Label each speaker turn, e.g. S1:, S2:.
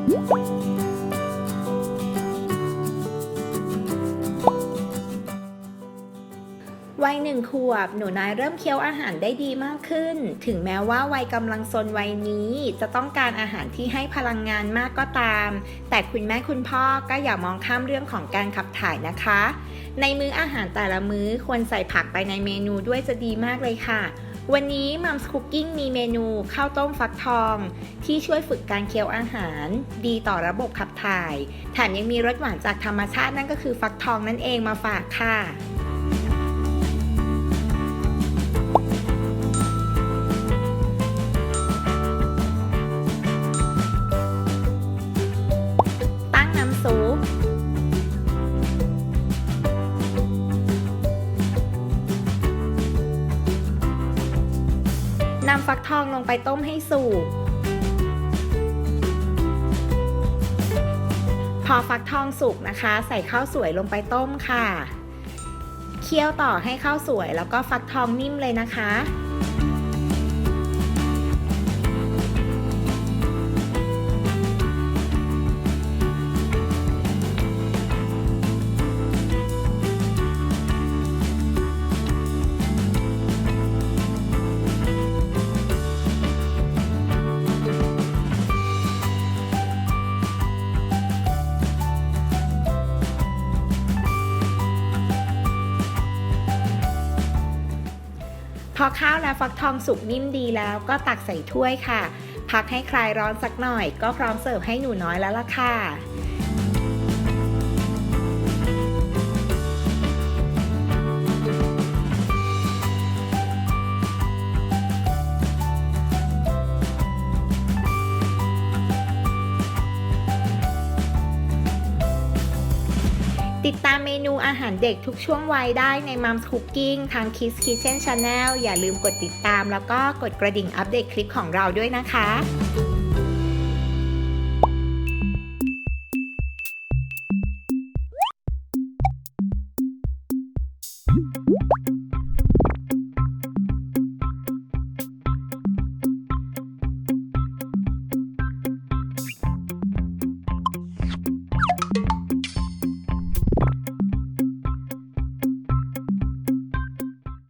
S1: วัย1 ขวบหนูน้อยเริ่มเคี้ยวอาหารได้ดีมากขึ้นถึงแม้ว่าวัยกำลังซนวัยนี้จะต้องการอาหารที่ให้พลังงานมากก็ตามแต่คุณแม่คุณพ่อก็อย่ามองข้ามเรื่องของการขับถ่ายนะคะในมื้ออาหารแต่ละมื้อควรใส่ผักไปในเมนูด้วยจะดีมากเลยค่ะวันนี้มัมส์คุกกิ้งมีเมนูข้าวต้มฟักทองที่ช่วยฝึกการเคี้ยวอาหารดีต่อระบบขับถ่ายแถมยังมีรสหวานจากธรรมชาตินั่นก็คือฟักทองนั่นเองมาฝากค่ะตั้งน้ำซุปนำฟักทองลงไปต้มให้สุกพอฟักทองสุกนะคะใส่ข้าวสวยลงไปต้มค่ะเคี่ยวต่อให้ข้าวสวยแล้วก็ฟักทองนิ่มเลยนะคะพอข้าวและฟักทองสุกนิ่มดีแล้วก็ตักใส่ถ้วยค่ะพักให้คลายร้อนสักหน่อยก็พร้อมเสิร์ฟให้หนูน้อยแล้วล่ะค่ะติดตามเมนูอาหารเด็กทุกช่วงวัยได้ใน Mom's Cooking ทาง Kids Kitchen Channel อย่าลืมกดติดตามแล้วก็กดกระดิ่งอัปเดตคลิปของเราด้วยนะคะ